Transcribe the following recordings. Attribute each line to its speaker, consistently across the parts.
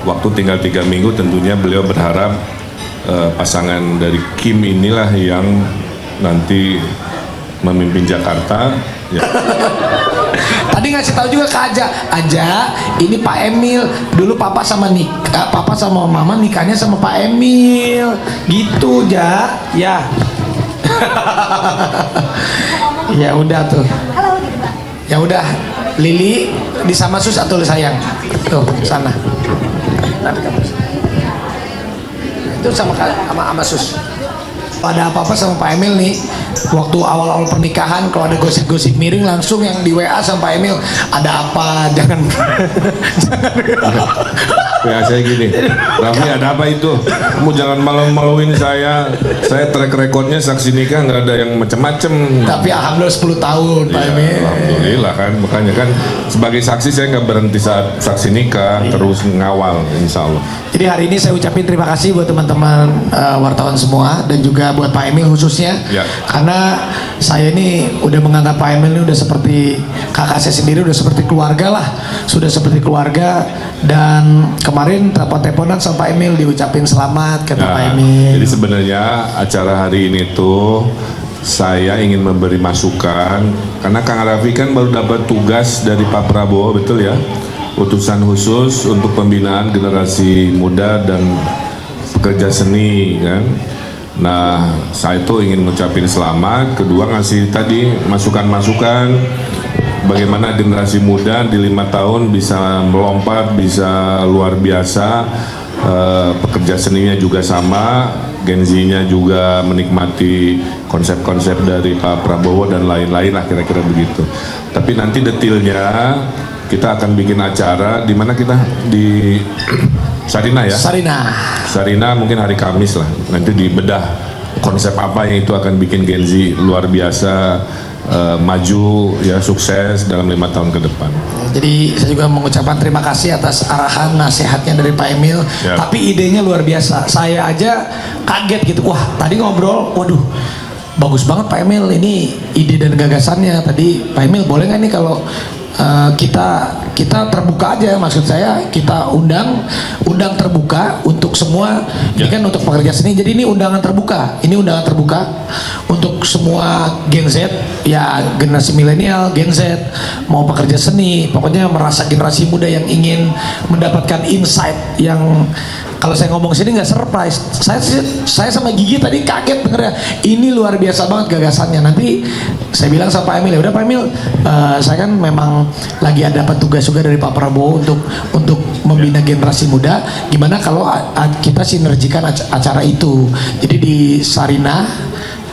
Speaker 1: waktu tinggal 3 minggu, tentunya beliau berharap pasangan dari Kim inilah yang nanti memimpin Jakarta. Ya.
Speaker 2: Tadi ngasih tahu juga ke Aja, ini Pak Emil. Dulu papa sama mama nikahnya sama Pak Emil. Gitu, Ja. Ya. Ya udah tuh. Ya udah, Lili di sama sus atau sayang. Tuh, sana. Nanti kamu. Itu sama sus. Ada apa-apa sama Pak Emil nih, waktu awal-awal pernikahan kalau ada gosip-gosip miring langsung yang di WA sama Pak Emil, ada apa, jangan
Speaker 1: Ya saya gini, Raffi ada apa itu? Kamu jangan malu-maluin saya track recordnya saksi nikah nggak ada yang macem-macem.
Speaker 2: Tapi alhamdulillah 10 tahun Pak
Speaker 1: Ya,
Speaker 2: Emil.
Speaker 1: alhamdulillah kan, makanya kan sebagai saksi saya nggak berhenti saat saksi nikah, terus ngawal insya Allah.
Speaker 2: Jadi hari ini saya ucapin terima kasih buat teman-teman wartawan semua dan juga buat Pak Emil khususnya,
Speaker 1: Ya.
Speaker 2: karena saya ini udah menganggap Pak Emil ini udah seperti kakak saya sendiri, udah seperti keluarga lah, sudah seperti keluarga. Dan kemarin telepon-teleponan sama Pak Emil diucapin selamat kata Pak Emil.
Speaker 1: Jadi sebenarnya acara hari ini tuh saya ingin memberi masukan karena Kang Raffi kan baru dapat tugas dari Pak Prabowo, betul ya, utusan khusus untuk pembinaan generasi muda dan pekerja seni kan. Nah, saya tuh ingin ngucapin selamat, kedua ngasih tadi masukan-masukan bagaimana generasi muda di 5 tahun bisa melompat, bisa luar biasa, pekerja seninya juga sama, Gen Z-nya juga menikmati konsep-konsep dari Pak Prabowo dan lain-lain lah, kira-kira begitu. Tapi nanti detailnya kita akan bikin acara di mana kita di Sarina ya. Sarina mungkin hari Kamis lah. Nanti dibedah konsep apa yang itu akan bikin Gen Z luar biasa, maju ya, sukses dalam 5 tahun ke depan.
Speaker 2: Jadi saya juga mengucapkan terima kasih atas arahan nasihatnya dari Pak Emil.
Speaker 1: Ya.
Speaker 2: Tapi idenya luar biasa. Saya aja kaget gitu. Wah, tadi ngobrol, waduh, bagus banget Pak Emil ini ide dan gagasannya. Tadi Pak Emil boleh nggak nih kalau kita terbuka aja, maksud saya kita undang terbuka untuk semua. Ini kan untuk pekerja seni, jadi ini undangan terbuka untuk semua Gen Z ya, generasi milenial, Gen Z, mau pekerja seni, pokoknya merasa generasi muda yang ingin mendapatkan insight yang kalau saya ngomong sini nggak surprise. Saya sama Gigi tadi kaget dengernya. Ini luar biasa banget gagasannya. Nanti saya bilang sama Pak Emil, ya udah Pak Emil, saya kan memang lagi ada dapat tugas juga dari Pak Prabowo untuk membina generasi muda. Gimana kalau kita sinergikan acara itu? Jadi di Sarina,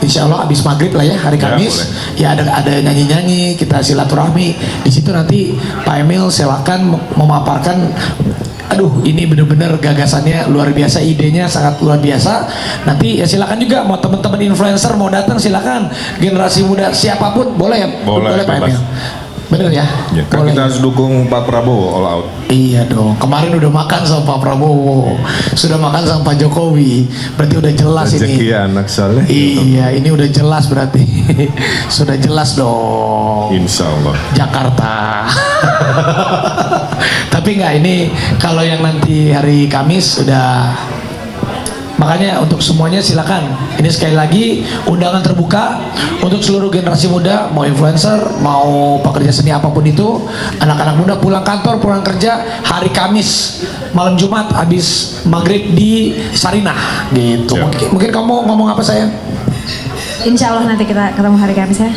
Speaker 2: Insya Allah abis maghrib lah ya, hari Kamis ya, ada nyanyi-nyanyi, kita silaturahmi di situ. Nanti Pak Emil silakan memaparkan. Aduh, ini bener-bener gagasannya luar biasa, idenya sangat luar biasa. Nanti ya silakan juga mau teman-teman influencer mau datang, silakan, generasi muda siapapun boleh ya, boleh Pak Emil. Bener ya?
Speaker 1: Ya kan
Speaker 2: boleh.
Speaker 1: kita harus dukung Pak Prabowo all out.
Speaker 2: Iya dong, kemarin udah makan sama Pak Prabowo, sudah makan sama Pak Jokowi, berarti udah jelas
Speaker 1: Rezeki
Speaker 2: ini.
Speaker 1: anak saleh.
Speaker 2: Iya, ini udah jelas berarti. Sudah jelas dong.
Speaker 1: Insya Allah.
Speaker 2: Jakarta. Tapi nggak, ini kalau yang nanti hari Kamis udah. Makanya untuk semuanya silakan. Ini sekali lagi undangan terbuka untuk seluruh generasi muda, mau influencer, mau pekerja seni apapun itu, anak-anak muda pulang kantor, pulang kerja hari Kamis, malam Jumat habis maghrib di Sarinah gitu. Mungkin kamu ngomong apa sayang?
Speaker 3: Insya Allah nanti kita ketemu hari Kamis ya.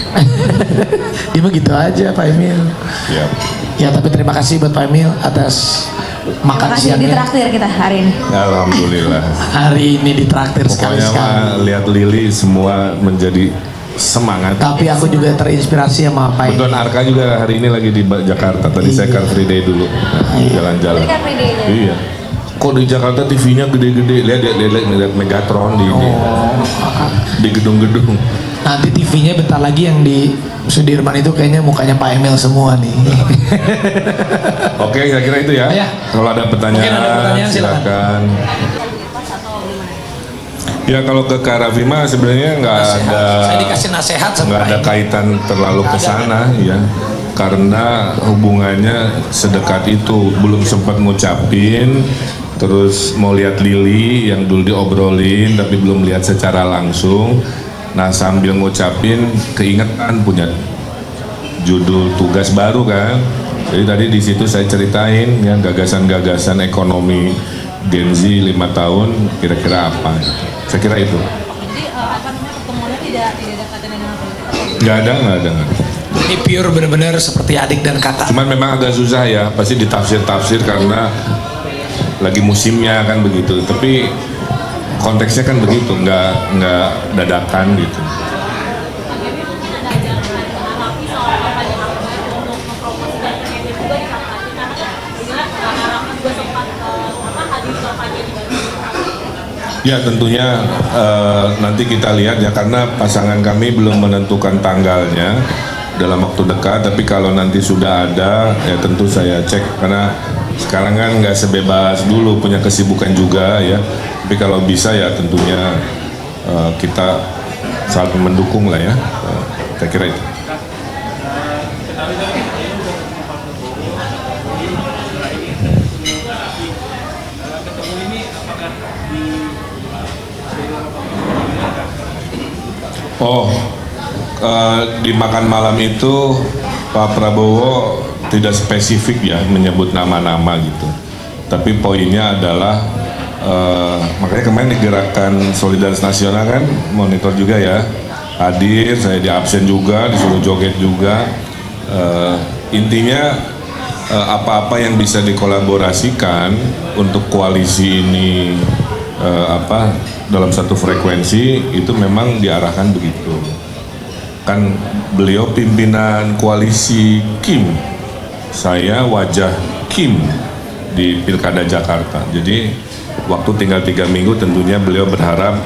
Speaker 2: Dia begitu aja Pak Emil.
Speaker 1: Ya.
Speaker 2: Ya, tapi terima kasih buat Pak Emil atas makan
Speaker 3: Makasih
Speaker 2: siangnya.
Speaker 3: ditraktir kita hari ini.
Speaker 1: Alhamdulillah.
Speaker 2: Hari ini ditraktir
Speaker 1: Pokoknya
Speaker 2: sekali-sekali.
Speaker 1: mah lihat Lili semua menjadi semangat.
Speaker 2: Tapi aku juga terinspirasi sama Pak
Speaker 1: Betul,
Speaker 2: Emil.
Speaker 1: Arka juga hari ini lagi di Jakarta. Tadi saya Car Free Day dulu, jalan-jalan.
Speaker 3: Car Free Day.
Speaker 1: Iya. Kok di Jakarta TV-nya gede-gede? Lihat Megatron di gedung-gedung.
Speaker 2: Nanti TV-nya bentar lagi yang di Sudirman itu kayaknya mukanya Pak Emil semua nih.
Speaker 1: Oke, kira-kira itu ya.
Speaker 2: Ya.
Speaker 1: Kalau ada
Speaker 2: Mungkin ada
Speaker 1: pertanyaan,
Speaker 2: pertanyaan, silakan.
Speaker 1: silakan. Ya kalau ke Kak Raffi mah sebenarnya nggak ada.
Speaker 2: Saya dikasih nasihat sama
Speaker 1: Nggak ada
Speaker 2: Pak Emil.
Speaker 1: kaitan terlalu ke
Speaker 2: Nggak ada.
Speaker 1: sana ya. Karena hubungannya sedekat itu, belum sempat ngucapin, terus mau lihat Lili yang dulu diobrolin tapi belum lihat secara langsung. Nah sambil ngucapin keingetan punya judul tugas baru kan. Jadi tadi di situ saya ceritain ya gagasan-gagasan ekonomi Gen Z 5 tahun kira-kira apa. Saya kira itu.
Speaker 4: Jadi apa namanya pertemuannya tidak ada kaitannya dengan politik?
Speaker 1: Nggak ada.
Speaker 2: Ini pure benar-benar seperti adik dan kakak.
Speaker 1: Cuman memang agak susah ya, pasti ditafsir-tafsir karena lagi musimnya kan begitu. Tapi konteksnya kan begitu, nggak dadakan gitu. Ya tentunya nanti kita lihat ya karena pasangan kami belum menentukan tanggalnya dalam waktu dekat, tapi kalau nanti sudah ada ya tentu saya cek karena sekarang kan nggak sebebas dulu, punya kesibukan juga ya, tapi kalau bisa ya tentunya kita saling mendukung lah ya, saya kira itu. Oh, di makan malam itu Pak Prabowo tidak spesifik ya menyebut nama-nama gitu. Tapi poinnya adalah makanya kemarin di gerakan Solidaritas Nasional kan monitor juga ya, hadir, saya di absen juga, disuruh joget juga. Intinya apa-apa yang bisa dikolaborasikan untuk koalisi ini dalam satu frekuensi itu memang diarahkan begitu. Kan beliau pimpinan koalisi Kim, saya wajah Kim di Pilkada Jakarta. Jadi waktu tinggal 3 minggu tentunya beliau berharap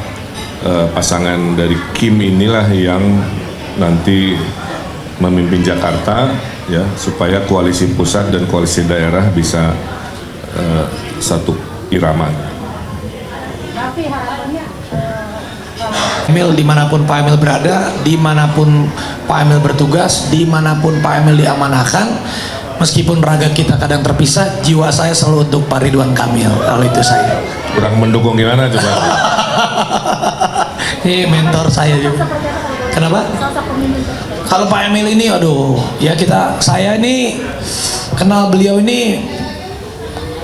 Speaker 1: pasangan dari Kim inilah yang nanti memimpin Jakarta ya, supaya koalisi pusat dan koalisi daerah bisa satu irama.
Speaker 2: Emil dimanapun Pak Emil berada, dimanapun Pak Emil bertugas, dimanapun Pak Emil diamanahkan, meskipun raga kita kadang terpisah, jiwa saya selalu untuk Pak Ridwan Kamil. Kalau itu saya.
Speaker 1: Kurang mendukung gimana coba?
Speaker 2: Ini mentor saya juga. Kenapa? Kalau Pak Emil ini, aduh, ya saya ini kenal beliau ini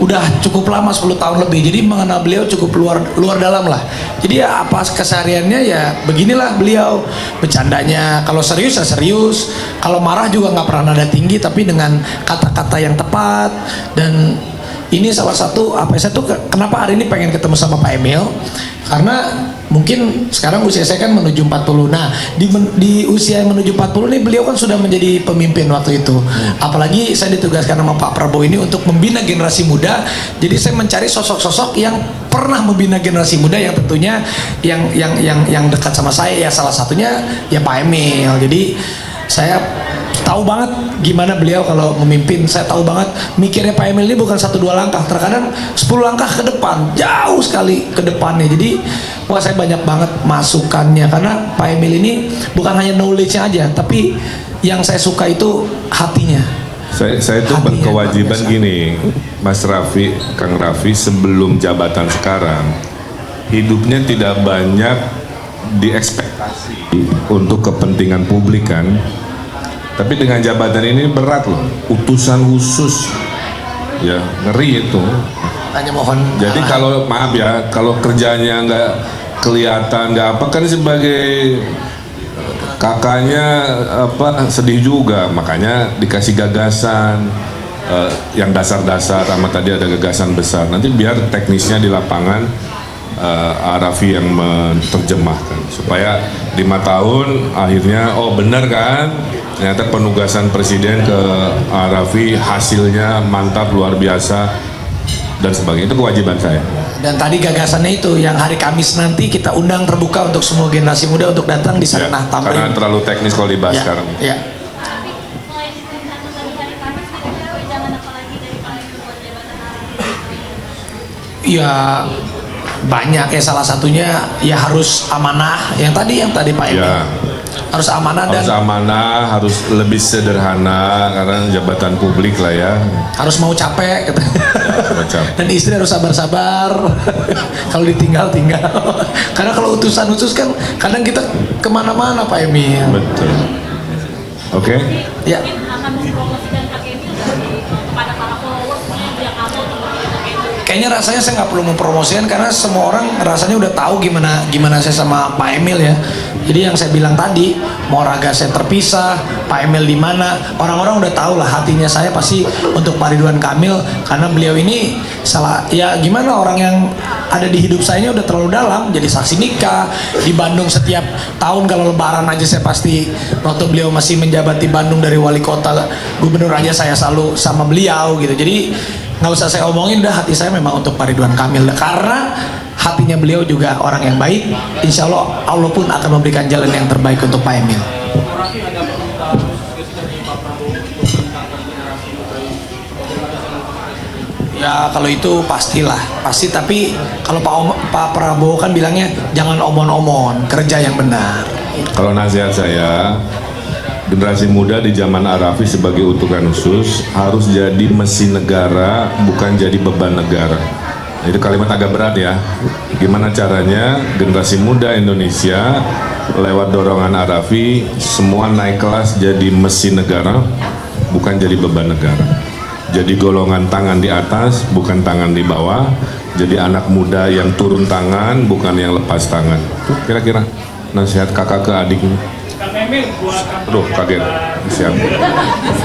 Speaker 2: udah cukup lama, 10 tahun lebih, jadi mengenal beliau cukup luar dalam lah. Jadi ya apa kesehariannya ya beginilah beliau, bercandanya kalau serius ya serius, kalau marah juga nggak pernah nada tinggi tapi dengan kata-kata yang tepat. Dan ini salah satu saya tuh kenapa hari ini pengen ketemu sama Pak Emil, karena mungkin sekarang usia saya kan menuju 40. Nah di usia yang menuju 40 nih beliau kan sudah menjadi pemimpin waktu itu. Apalagi saya ditugaskan sama Pak Prabowo ini untuk membina generasi muda. Jadi saya mencari sosok-sosok yang pernah membina generasi muda, yang tentunya yang dekat sama saya ya, salah satunya ya Pak Emil. Jadi saya tahu banget gimana beliau kalau memimpin. Saya tahu banget mikirnya Pak Emil ini bukan 1-2 langkah, terkadang 10 langkah ke depan, jauh sekali ke depannya. Jadi wah, saya banyak banget masukannya karena Pak Emil ini bukan hanya knowledge-nya aja, tapi yang saya suka itu hatinya.
Speaker 1: Saya itu berkewajiban gini, Mas Raffi, Kang Raffi, sebelum jabatan sekarang hidupnya tidak banyak diekspektasi untuk kepentingan publik kan. Tapi dengan jabatan ini berat loh, utusan khusus, ya ngeri itu.
Speaker 2: Hanya mohon.
Speaker 1: Jadi kalau maaf ya, kalau kerjanya nggak kelihatan, nggak apa, kan sebagai kakaknya sedih juga, makanya dikasih gagasan yang dasar-dasar, sama tadi ada gagasan besar. Nanti biar teknisnya di lapangan Raffi yang menerjemahkan supaya 5 tahun akhirnya oh benar kan, ternyata penugasan presiden ke Raffi hasilnya mantap, luar biasa dan sebagainya. Itu kewajiban saya. Dan
Speaker 2: tadi gagasannya itu yang hari Kamis nanti kita undang terbuka untuk semua generasi muda untuk datang di sana.
Speaker 1: Ya, karena terlalu teknis kalau dibahas sekarang.
Speaker 2: Ya. Ya banyak ya, salah satunya ya harus amanah yang tadi Pak Emil. harus amanah dan
Speaker 1: harus amanah, harus lebih sederhana karena jabatan publik lah ya.
Speaker 2: harus mau capek gitu.
Speaker 1: Macam.
Speaker 2: Dan istri harus sabar-sabar kalau ditinggal karena kalau utusan khusus kan kadang kita kemana-mana Pak Emil.
Speaker 1: Betul. Oke.
Speaker 2: Ya,
Speaker 4: akan mempromosikan Kak Emil kepada para followers yang kamu untuk Kak Emil.
Speaker 2: kayaknya rasanya saya nggak perlu mempromosikan karena semua orang rasanya udah tahu gimana saya sama Pak Emil ya. Jadi yang saya bilang tadi, mau raga saya terpisah, Pak Emil di mana, orang-orang udah tahu lah hatinya saya pasti untuk Pak Ridwan Kamil karena beliau ini salah ya gimana orang yang ada di hidup saya ini udah terlalu dalam, jadi saksi nikah di Bandung setiap tahun kalau lebaran aja saya pasti waktu beliau masih menjabat di Bandung dari wali kota gubernur aja saya selalu sama beliau gitu. Jadi nggak usah saya omongin, dah hati saya memang untuk Pak Ridwan Kamil karena hatinya beliau juga orang yang baik. Insya Allah Allah pun akan memberikan jalan yang terbaik untuk Pak Emil. Ya kalau itu pastilah pasti, tapi kalau Pak Prabowo kan bilangnya jangan omon-omon, kerja yang benar.
Speaker 1: Kalau nasihat saya, generasi muda di zaman Arafi sebagai utusan khusus harus jadi mesin negara, bukan jadi beban negara. Itu kalimat agak berat ya. Gimana caranya generasi muda Indonesia lewat dorongan Arafi semua naik kelas jadi mesin negara, bukan jadi beban negara. Jadi golongan tangan di atas, bukan tangan di bawah. Jadi anak muda yang turun tangan, bukan yang lepas tangan. Tuh kira-kira nasihat kakak ke adik.
Speaker 5: Kang Emil buat
Speaker 1: Aduh, kaget. Siap.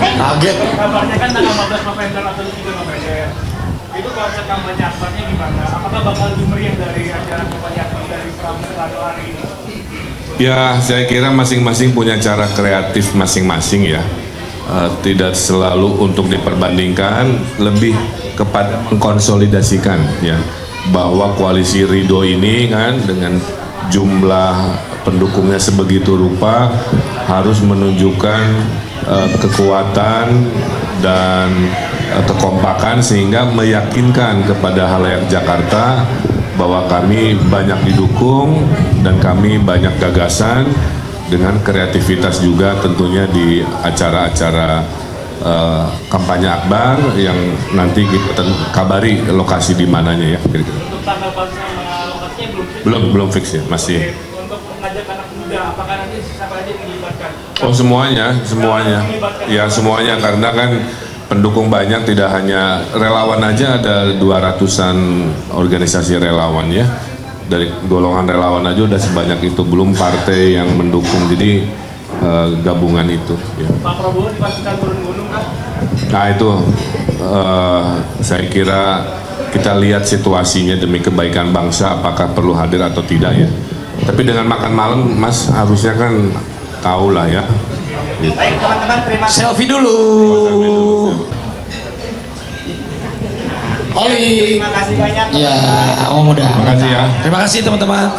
Speaker 2: Kaget.
Speaker 5: kabarnya kan tanggal 15 November atau 3 November. Itu konsep kampanye akbarnya gimana? Apakah bakal lebih meriah dari acara kampanye akbar dari Prabowo hari ini?
Speaker 1: Ya, saya kira masing-masing punya cara kreatif masing-masing ya. Tidak selalu untuk diperbandingkan, lebih kepada mengkonsolidasikan ya bahwa koalisi Ridho ini kan dengan jumlah pendukungnya sebegitu rupa harus menunjukkan kekuatan dan kekompakan sehingga meyakinkan kepada halayak Jakarta bahwa kami banyak didukung dan kami banyak gagasan dengan kreativitas juga tentunya di acara-acara kampanye akbar yang nanti kita kabari lokasi di mananya ya.
Speaker 5: Untuk tanggal pasti lokasinya
Speaker 1: Belum fix ya, masih.
Speaker 5: Untuk mengajak anak muda, apakah nanti siapa aja yang dilibatkan?
Speaker 1: Oh semuanya. Ya semuanya karena kan pendukung banyak, tidak hanya relawan aja ada 200-an organisasi relawan ya. Dari golongan relawan aja udah sebanyak itu, belum partai yang mendukung, jadi gabungan itu ya.
Speaker 5: Pak Prabowo dipastikan turun gunung kan?
Speaker 1: Nah itu saya kira kita lihat situasinya demi kebaikan bangsa apakah perlu hadir atau tidak ya. Tapi dengan makan malam Mas harusnya kan tahu lah ya gitu.
Speaker 5: Baik teman-teman, terima kasih.
Speaker 2: Selfie dulu. Oli.
Speaker 5: Terima kasih banyak.
Speaker 2: Ya, Om muda.
Speaker 1: Terima kasih ya.
Speaker 2: Terima kasih teman-teman.